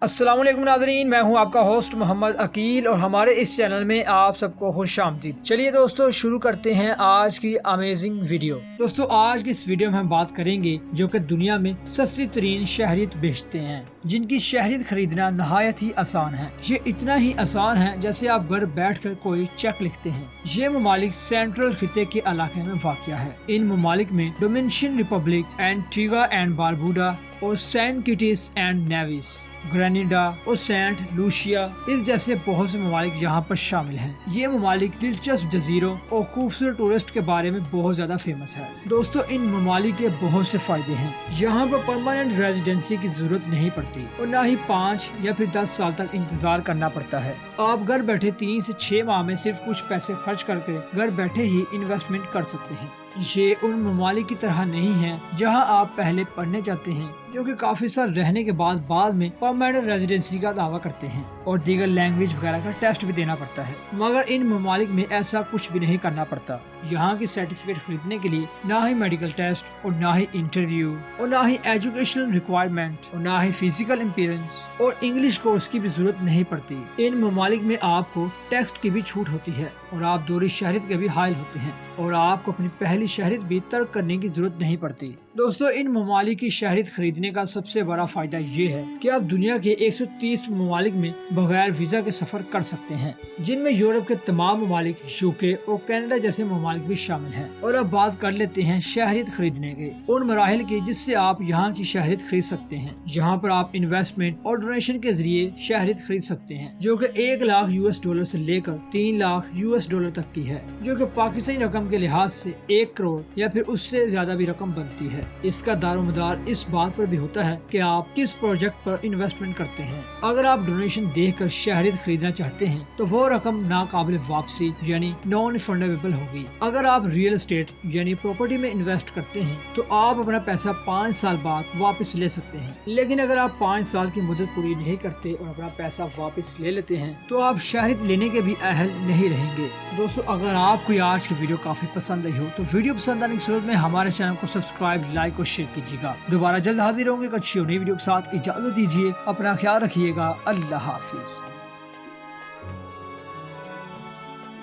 السلام علیکم ناظرین، میں ہوں آپ کا ہوسٹ محمد عقیل اور ہمارے اس چینل میں آپ سب کو خوش آمدید۔ چلیے دوستو شروع کرتے ہیں آج کی امیزنگ ویڈیو۔ دوستو آج کی اس ویڈیو میں ہم بات کریں گے جو کہ دنیا میں سستی ترین شہریت بیچتے ہیں، جن کی شہریت خریدنا نہایت ہی آسان ہے۔ یہ اتنا ہی آسان ہے جیسے آپ گھر بیٹھ کر کوئی چیک لکھتے ہیں۔ یہ ممالک سینٹرل خطے کے علاقے میں واقع ہے۔ ان ممالک میں Dominican Republic, Antigua and Barbuda اور Saint Kitts and Nevis, Grenada اور سینٹ لوشیا اس جیسے بہت سے ممالک یہاں پر شامل ہیں۔ یہ ممالک دلچسپ جزیروں اور خوبصورت ٹورسٹ کے بارے میں بہت زیادہ فیمس ہے۔ دوستو ان ممالک کے بہت سے فائدے ہیں۔ یہاں پر پرماننٹ ریزیڈنسی کی ضرورت نہیں پڑتی اور نہ ہی 5 یا پھر 10 سال تک انتظار کرنا پڑتا ہے۔ آپ گھر بیٹھے 3 سے 6 ماہ میں صرف کچھ پیسے خرچ کر کے گھر بیٹھے ہی انویسٹمنٹ کر سکتے ہیں۔ یہ ان ممالک کی طرح نہیں ہے جہاں آپ پہلے پڑھنے جاتے ہیں، جو کہ کافی سال رہنے کے بعد میں پرماننٹ ریزیڈنسی کا دعویٰ کرتے ہیں اور دیگر لینگویج وغیرہ کا ٹیسٹ بھی دینا پڑتا ہے، مگر ان ممالک میں ایسا کچھ بھی نہیں کرنا پڑتا۔ یہاں کی سرٹیفکیٹ خریدنے کے لیے نہ ہی میڈیکل ٹیسٹ اور نہ ہی انٹرویو اور نہ ہی ایجوکیشنل ریکوائرمنٹ اور نہ ہی فزیکل امپیرنس اور انگلش کورس کی بھی ضرورت نہیں پڑتی۔ ان ممالک میں آپ کو ٹیکس کی بھی چھوٹ ہوتی ہے اور آپ دوہری شہریت کے بھی حائل ہوتے ہیں اور آپ کو اپنی پہلی شہریت بھی ترک کرنے کی ضرورت نہیں پڑتی۔ دوستو ان ممالک کی شہریت خریدنے کا سب سے بڑا فائدہ یہ ہے کہ آپ دنیا کے 130 ممالک میں بغیر ویزا کے سفر کر سکتے ہیں، جن میں یورپ کے تمام ممالک، UK اور کینیڈا جیسے ممالک بھی شامل ہیں۔ اور اب بات کر لیتے ہیں شہریت خریدنے کے ان مراحل کی جس سے آپ یہاں کی شہریت خرید سکتے ہیں۔ یہاں پر آپ انویسٹمنٹ اور ڈونیشن کے ذریعے شہریت خرید سکتے ہیں، جو کہ $1 لاکھ سے لے کر $3 لاکھ تک کی ہے، جو کہ پاکستانی رقم کے لحاظ سے 1 کروڑ یا پھر اس سے زیادہ بھی رقم بنتی ہے۔ اس کا دار و مدار اس بات پر بھی ہوتا ہے کہ آپ کس پروجیکٹ پر انویسٹمنٹ کرتے ہیں۔ اگر آپ ڈونیشن دے کر شہریت خریدنا چاہتے ہیں تو وہ رقم ناقابل واپسی یعنی نان ریفنڈیبل ہوگی۔ اگر آپ ریئل اسٹیٹ یعنی پراپرٹی میں انویسٹ کرتے ہیں تو آپ اپنا پیسہ 5 سال بعد واپس لے سکتے ہیں، لیکن اگر آپ 5 سال کی مدت پوری نہیں کرتے اور اپنا پیسہ واپس لے لیتے ہیں تو آپ شہریت لینے کے بھی اہل نہیں رہیں گے۔ دوستو اگر آپ کو آج کی ویڈیو کافی پسند آئی ہو تو ویڈیو پسند آنے کی صورت میں ہمارے چینل کو سبسکرائب، لائک اور شیئر کیجیے گا۔ دوبارہ جلد حاضر ہوں گے ایک اچھی اور نئی ویڈیو کے ساتھ۔ اجازت دیجیے، اپنا خیال رکھیے گا۔ اللہ حافظ۔